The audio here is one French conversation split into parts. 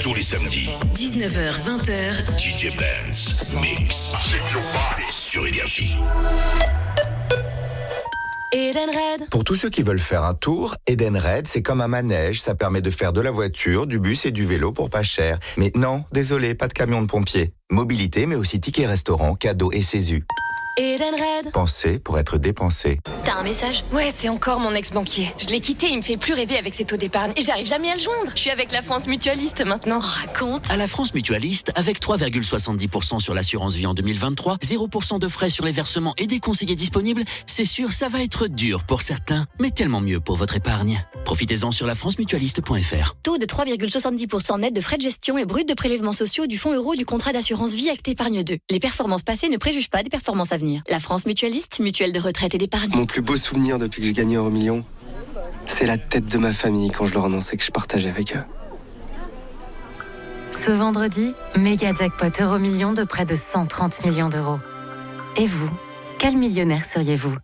Tous les samedis, 19h-20h, DJ Benz Mix sur Énergie. Edenred. Pour tous ceux qui veulent faire un tour, Edenred, c'est comme un manège. Ça permet de faire de la voiture, du bus et du vélo pour pas cher. Mais non, désolé, pas de camion de pompier. Mobilité, mais aussi tickets restaurant, cadeaux et CESU. Edenred. Pensez pour être dépensé. T'as un message? Ouais, c'est encore mon ex-banquier. Je l'ai quitté, il me fait plus rêver avec ses taux d'épargne et j'arrive jamais à le joindre. Je suis avec la France Mutualiste maintenant. Raconte. À la France Mutualiste, avec 3,70% sur l'assurance vie en 2023, 0% de frais sur les versements et des conseillers disponibles, c'est sûr, ça va être dur pour certains, mais tellement mieux pour votre épargne. Profitez-en sur lafrancemutualiste.fr. Taux de 3,70% net de frais de gestion et brut de prélèvements sociaux du fonds euro du contrat d'assurance vie Acte Épargne 2. Les performances passées ne préjugent pas des performances à venir. La France Mutualiste, mutuelle de retraite et d'épargne. Mon plus beau souvenir depuis que je gagnais €1 c'est la tête de ma famille quand je leur annonçais que je partageais avec eux. Ce vendredi, méga jackpot €1 de près de 130 millions d'euros. Et vous, quel millionnaire seriez-vous?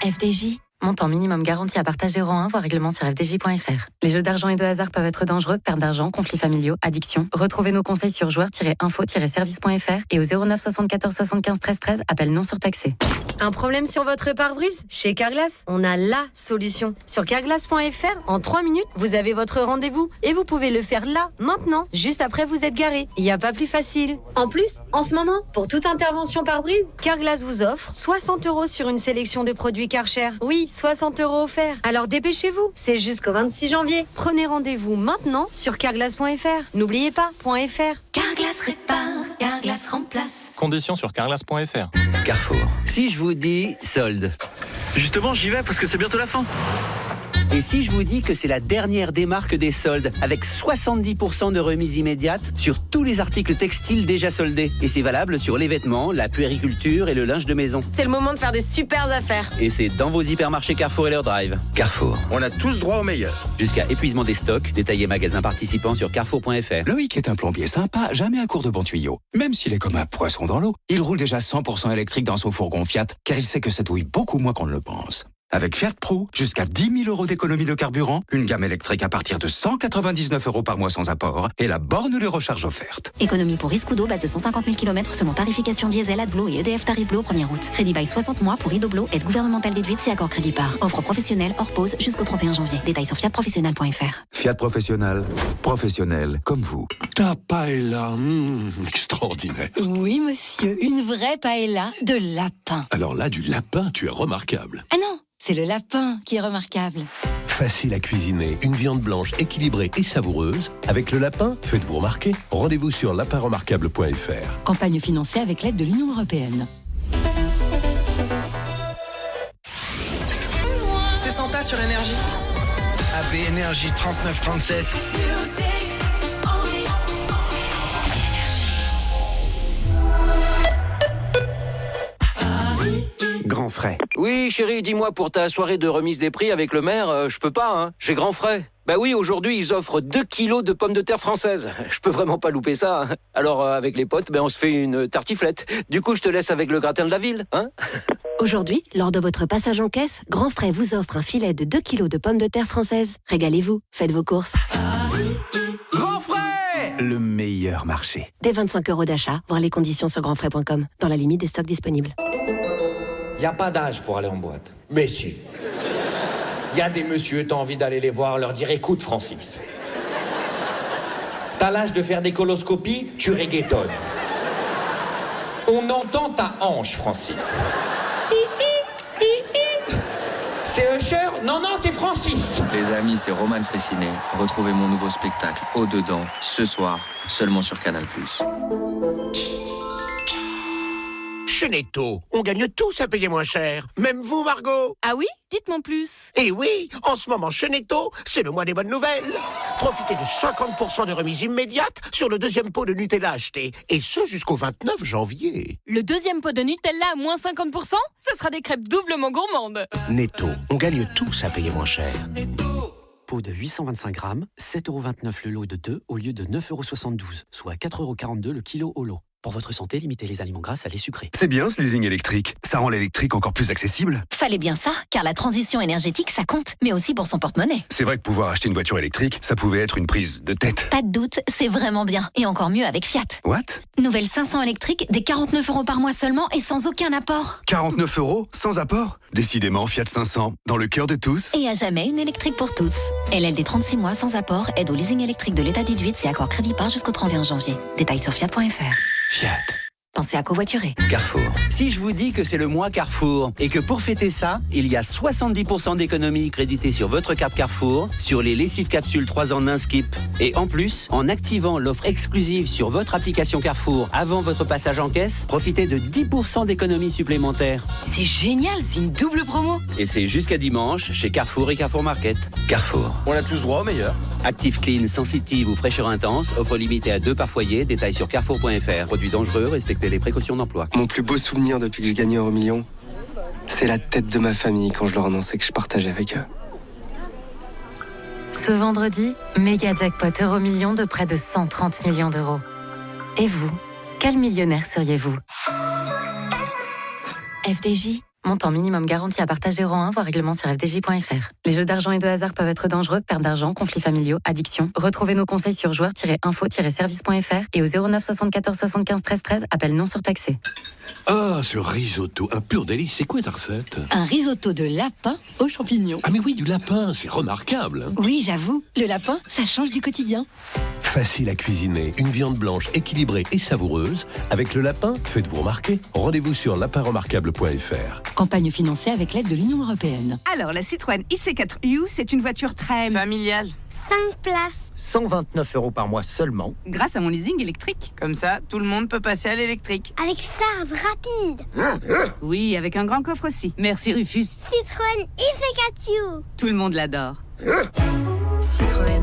FDJ, montant minimum garanti à partager €1, voir règlement sur fdj.fr. Les jeux d'argent et de hasard peuvent être dangereux, perte d'argent, conflits familiaux, addiction. Retrouvez nos conseils sur joueurs-info-service.fr et au 09 74 75 13 13, appel non surtaxé. Un problème sur votre pare-brise? Chez Carglass, on a la solution. Sur carglass.fr, en 3 minutes, vous avez votre rendez-vous et vous pouvez le faire là, maintenant, juste après vous êtes garé. Il n'y a pas plus facile. En plus, en ce moment, pour toute intervention pare-brise, Carglass vous offre 60 € sur une sélection de produits Karcher. Oui, 60 € offerts. Alors dépêchez-vous, c'est jusqu'au 26 janvier. Prenez rendez-vous maintenant sur carglass.fr. N'oubliez pas, .fr. Carglass répare, Carglass remplace. Conditions sur carglass.fr. Carrefour. Si je vous dis solde. Justement, j'y vais parce que c'est bientôt la fin. Et si je vous dis que c'est la dernière des marques des soldes, avec 70% de remise immédiate sur tous les articles textiles déjà soldés. Et c'est valable sur les vêtements, la puériculture et le linge de maison. C'est le moment de faire des super affaires. Et c'est dans vos hypermarchés Carrefour et leur drive. Carrefour. On a tous droit au meilleur. Jusqu'à épuisement des stocks, détaillez magasins participants sur carrefour.fr. Loïc est un plombier sympa, jamais à court de bons tuyaux. Même s'il est comme un poisson dans l'eau, il roule déjà 100% électrique dans son fourgon Fiat, car il sait que ça douille beaucoup moins qu'on ne le pense. Avec Fiat Pro, jusqu'à 10 000 € d'économie de carburant, une gamme électrique à partir de 199 € par mois sans apport et la borne de recharge offerte. Économie pour Iscudo, base de 150 000 km selon tarification diesel, AdBlue et EDF Tarif Bleu au 1er août. Crédit bail 60 mois pour Idoblo, aide gouvernementale déduite si accord crédit par. Offre professionnelle hors pause jusqu'au 31 janvier. Détails sur fiatprofessionnel.fr. Fiat Professionnel, professionnel comme vous. Ta paella, extraordinaire. Oui, monsieur, une vraie paella de lapin. Alors là, du lapin, tu es remarquable. Ah non, c'est le lapin qui est remarquable. Facile à cuisiner, une viande blanche équilibrée et savoureuse. Avec le lapin, faites-vous remarquer. Rendez-vous sur lapinremarquable.fr. Campagne financée avec l'aide de l'Union européenne. C'est Santa sur Énergie. Appelez Énergie 3937. Grand frais. Oui, chérie, dis-moi, pour ta soirée de remise des prix avec le maire, je peux pas, hein. J'ai grand frais. Bah oui, aujourd'hui, ils offrent 2 kilos de pommes de terre françaises. Je peux vraiment pas louper ça, hein. Alors, avec les potes, on se fait une tartiflette. Du coup, je te laisse avec le gratin de la ville, hein. Aujourd'hui, lors de votre passage en caisse, Grand Frais vous offre un filet de 2 kilos de pommes de terre françaises. Régalez-vous, faites vos courses. Grand frais! Le meilleur marché. Dès 25 € d'achat, voir les conditions sur grandfrais.com, dans la limite des stocks disponibles. Y a pas d'âge pour aller en boîte. Mais si. Y a des messieurs, t'as envie d'aller les voir, leur dire écoute Francis. T'as l'âge de faire des coloscopies, tu reggaetonnes. On entend ta hanche, Francis. C'est Usher? Non, c'est Francis. Les amis, c'est Roman Fressinet. Retrouvez mon nouveau spectacle, Au-dedans, ce soir, seulement sur Canal+. Chez Netto, on gagne tous à payer moins cher. Même vous, Margot. Ah oui? Dites-moi plus. Eh oui, en ce moment, chez Netto, c'est le mois des bonnes nouvelles. Profitez de 50% de remise immédiate sur le deuxième pot de Nutella acheté. Et ce, jusqu'au 29 janvier. Le deuxième pot de Nutella à moins 50%? Ce sera des crêpes doublement gourmandes. Netto, on gagne tous à payer moins cher. Pot de 825 grammes, 7,29 € le lot de 2 au lieu de 9,72 €, soit 4,42 € le kilo au lot. Pour votre santé, limitez les aliments gras, salés, sucrés. C'est bien ce leasing électrique. Ça rend l'électrique encore plus accessible. Fallait bien ça, car la transition énergétique, ça compte, mais aussi pour son porte-monnaie. C'est vrai que pouvoir acheter une voiture électrique, ça pouvait être une prise de tête. Pas de doute, c'est vraiment bien. Et encore mieux avec Fiat. What? Nouvelle 500 électrique, des 49 € par mois seulement et sans aucun apport. 49 € sans apport? Décidément, Fiat 500, dans le cœur de tous. Et à jamais une électrique pour tous. LLD 36 mois sans apport, aide au leasing électrique de l'état déduite si accord crédit par jusqu'au 31 janvier. Détails sur fiat.fr. Fiat. Pensez à covoiturer. Carrefour. Si je vous dis que c'est le mois Carrefour et que pour fêter ça, il y a 70% d'économies créditées sur votre carte Carrefour, sur les lessives capsules 3 en 1 Skip. Et en plus, en activant l'offre exclusive sur votre application Carrefour avant votre passage en caisse, profitez de 10% d'économies supplémentaires. C'est génial, c'est une double promo. Et c'est jusqu'à dimanche chez Carrefour et Carrefour Market. Carrefour. On a tous droit au meilleur. Active Clean, sensitive ou fraîcheur intense, offre limitée à 2 par foyer, détails sur carrefour.fr. Produits dangereux, respectez les précautions d'emploi. Mon plus beau souvenir depuis que j'ai gagné €1 c'est la tête de ma famille quand je leur annonçais que je partageais avec eux. Ce vendredi, méga jackpot €1 de près de 130 millions d'euros. Et vous, quel millionnaire seriez-vous? FDJ, montant minimum garanti à partager €1, voir règlement sur fdj.fr. Les jeux d'argent et de hasard peuvent être dangereux, perte d'argent, conflits familiaux, addiction. Retrouvez nos conseils sur joueurs-info-service.fr et au 09 74 75 13 13, appel non surtaxé. Ah, ce risotto, un pur délice. C'est quoi ta recette? Un risotto de lapin aux champignons. Ah mais oui, du lapin, c'est remarquable. Oui, j'avoue, le lapin, ça change du quotidien. Facile à cuisiner, une viande blanche équilibrée et savoureuse. Avec le lapin, faites-vous remarquer. Rendez-vous sur lapinremarquable.fr. Campagne financée avec l'aide de l'Union européenne. Alors, la Citroën IC4U, c'est une voiture très... familiale. 5 places. 129 € par mois seulement. Grâce à mon leasing électrique. Comme ça, tout le monde peut passer à l'électrique. Avec charge rapide. Oui, avec un grand coffre aussi. Merci Rufus. Citroën IC4U. Tout le monde l'adore. Citroën.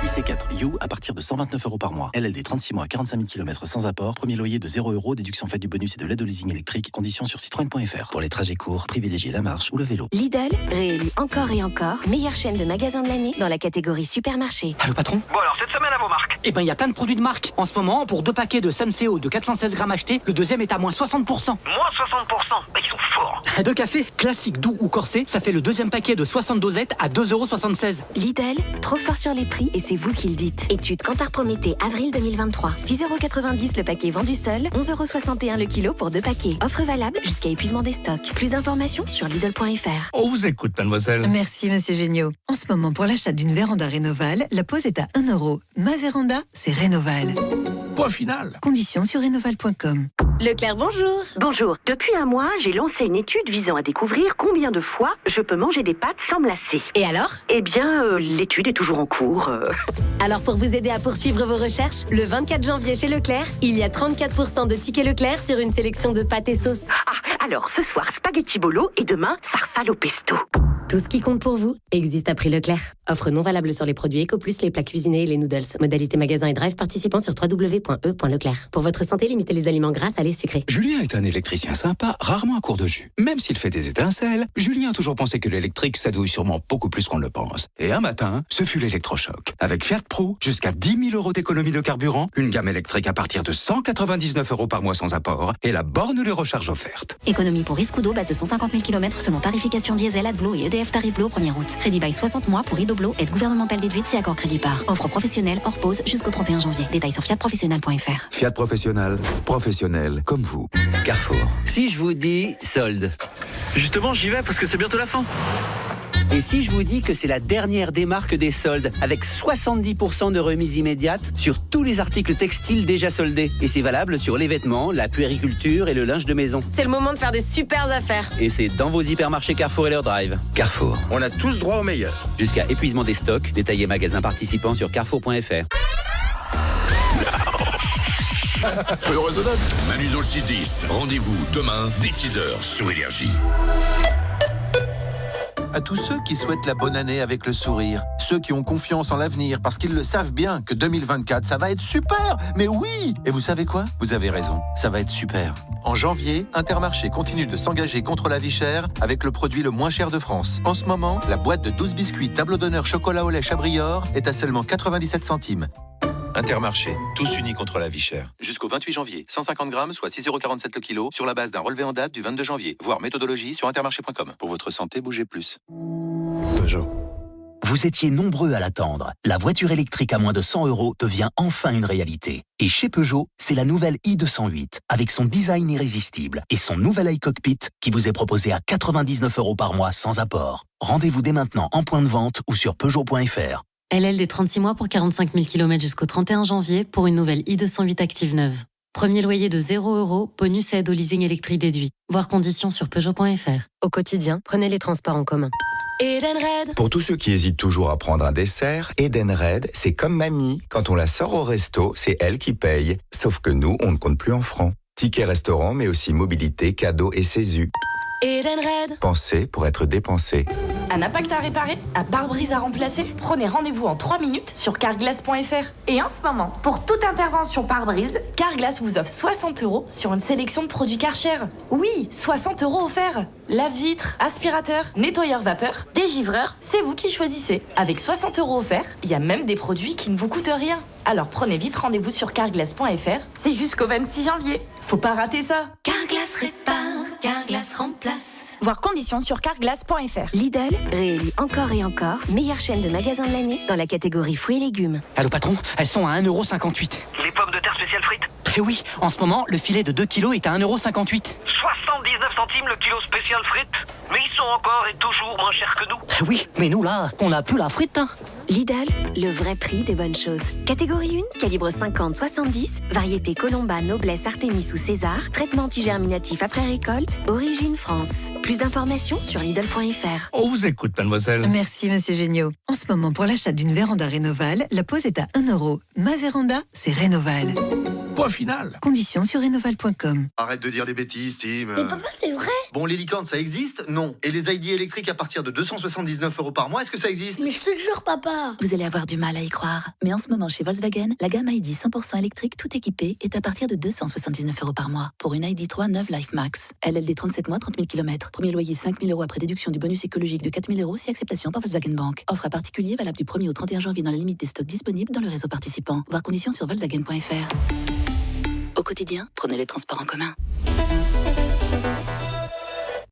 IC4U à partir de 129 € par mois. LLD 36 mois, 45 000 km sans apport. Premier loyer de 0 €, déduction faite du bonus et de l'aide au leasing électrique. Conditions sur citroën.fr. Pour les trajets courts, privilégiez la marche ou le vélo. Lidl, réélu encore et encore, meilleure chaîne de magasins de l'année dans la catégorie supermarché. Allô patron? Bon alors, cette semaine à vos marques. Eh ben, il y a plein de produits de marque. En ce moment, pour 2 paquets de Senseo de 416 grammes achetés, le deuxième est à moins 60%. Moins 60%? Bah, ils sont forts. 2 cafés, classique, doux ou corsé, ça fait le deuxième paquet de 60 dosettes à 2,76 €. Lidl, trop fort sur les prix et c'est vous qui le dites. Étude Kantar Prométhée, avril 2023. 6,90 € le paquet vendu seul, 11,61 € le kilo pour 2 paquets. Offre valable jusqu'à épuisement des stocks. Plus d'informations sur Lidl.fr. On vous écoute, mademoiselle. Merci, monsieur Géniaud. En ce moment, pour l'achat d'une véranda Rénoval, la pause est à 1 €. Ma véranda, c'est Rénoval. Point final. Conditions sur rénoval.com. Leclerc, bonjour. Bonjour. Depuis un mois, j'ai lancé une étude visant à découvrir combien de fois je peux manger des pâtes sans me lasser. Et alors? Eh bien, l'étude est toujours en cours. Alors pour vous aider à poursuivre vos recherches, le 24 janvier chez Leclerc, il y a 34% de tickets Leclerc sur une sélection de pâtes et sauces. Ah, alors ce soir, spaghetti bolo et demain, farfalle au pesto. Tout ce qui compte pour vous existe à prix Leclerc. Offre non valable sur les produits Eco+, les plats cuisinés et les noodles. Modalité magasin et drive participant sur www.e.leclerc. Pour votre santé, limitez les aliments gras, salés, sucrés. Julien est un électricien sympa, rarement à court de jus. Même s'il fait des étincelles, Julien a toujours pensé que l'électrique, ça douille sûrement beaucoup plus qu'on le pense. Et un matin, ce fut l'électrochoc. Avec Fiat Pro, jusqu'à 10 000 € d'économie de carburant, une gamme électrique à partir de 199 € par mois sans apport et la borne de recharge offerte. Économie pour Iscudo, base de 150 000 km selon tarification diesel, AdBlue et EDF Tarif Bleu au 1er août. Crédit bail 60 mois pour Idoblo, aide gouvernementale déduite si accord crédit par. Offre professionnelle hors pause jusqu'au 31 janvier. Détails sur fiatprofessionnel.fr. Fiat Professionnel, professionnel comme vous. Carrefour. Si je vous dis solde. Justement, j'y vais parce que c'est bientôt la fin. Et si je vous dis que c'est la dernière des marques des soldes, avec 70% de remise immédiate sur tous les articles textiles déjà soldés. Et c'est valable sur les vêtements, la puériculture et le linge de maison. C'est le moment de faire des super affaires. Et c'est dans vos hypermarchés Carrefour et leur drive. Carrefour. On a tous droit au meilleur. Jusqu'à épuisement des stocks, détaillez magasins participants sur carrefour.fr. Soyons raisonnables. Manu dans le 6-10. Rendez-vous demain dès 6h sur Énergie. À tous ceux qui souhaitent la bonne année avec le sourire, ceux qui ont confiance en l'avenir parce qu'ils le savent bien que 2024, ça va être super. Mais oui! Et vous savez quoi? Vous avez raison, ça va être super. En janvier, Intermarché continue de s'engager contre la vie chère avec le produit le moins cher de France. En ce moment, la boîte de 12 biscuits tableau d'honneur chocolat au lait Chabrior est à seulement 97 centimes. Intermarché, tous unis contre la vie chère. Jusqu'au 28 janvier, 150 grammes, soit 6,47 € le kilo, sur la base d'un relevé en date du 22 janvier. Voir méthodologie sur intermarché.com. Pour votre santé, bougez plus. Peugeot. Vous étiez nombreux à l'attendre. La voiture électrique à moins de 100 € devient enfin une réalité. Et chez Peugeot, c'est la nouvelle i208, avec son design irrésistible et son nouvel iCockpit qui vous est proposé à 99 € par mois sans apport. Rendez-vous dès maintenant en point de vente ou sur Peugeot.fr. LLD 36 mois pour 45 000 km jusqu'au 31 janvier pour une nouvelle i208 Active neuve. Premier loyer de 0 €, bonus et aide au leasing électrique déduit. Voir conditions sur Peugeot.fr. Au quotidien, prenez les transports en commun. Edenred. Pour tous ceux qui hésitent toujours à prendre un dessert, Edenred, c'est comme mamie. Quand on la sort au resto, c'est elle qui paye. Sauf que nous, on ne compte plus en francs. Tickets restaurant, mais aussi mobilité, cadeaux et CESU. Edenred. Pensez pour être dépensé. Un impact à réparer? Un pare-brise à remplacer? Prenez rendez-vous en 3 minutes sur carglass.fr. Et en ce moment, pour toute intervention pare-brise, Carglass vous offre 60 € sur une sélection de produits Karcher. Oui, 60 € offerts. Lave-vitre, aspirateur, nettoyeur vapeur, dégivreur, c'est vous qui choisissez. Avec 60 € offerts, il y a même des produits qui ne vous coûtent rien. Alors prenez vite rendez-vous sur carglass.fr. C'est jusqu'au 26 janvier. Faut pas rater ça. Carglass répare, Carglass remplace. Voir conditions sur carglass.fr. Lidl, réélu encore et encore, meilleure chaîne de magasins de l'année dans la catégorie fruits et légumes. Allô patron, elles sont à 1,58 €. Les pommes de terre spéciales frites? Eh oui, en ce moment, le filet de 2 kilos est à 1,58 €. 79 centimes le kilo spécial frites? Mais ils sont encore et toujours moins chers que nous. Eh oui, mais nous là, on n'a plus la frite, hein. Lidl, le vrai prix des bonnes choses. Catégorie 1, calibre 50-70, variété Colomba, Noblesse, Artémis ou César, traitement antigerminatif après récolte, origine France. Plus d'informations sur Lidl.fr. On vous écoute, mademoiselle. Merci, monsieur Géniaud. En ce moment, pour l'achat d'une véranda Rénoval, la pause est à 1 €. Ma véranda, c'est Rénoval. Point final. Conditions sur Rénoval.com. Arrête de dire des bêtises, Tim. Mais papa, c'est vrai. Bon, les licornes, ça existe? Non. Et les ID électriques à partir de 279 € par mois, est-ce que ça existe? Mais je te jure, papa. Vous allez avoir du mal à y croire. Mais en ce moment, chez Volkswagen, la gamme ID 100% électrique tout équipée est à partir de 279 € par mois pour une ID3 neuve Life Max. LLD 37 mois, 30 000 km. Premier loyer 5 000 € après déduction du bonus écologique de 4 000 € si acceptation par Volkswagen Bank. Offre à particulier valable du 1er au 31 janvier dans la limite des stocks disponibles dans le réseau participant. Voir conditions sur Volkswagen.fr. Au quotidien, prenez les transports en commun.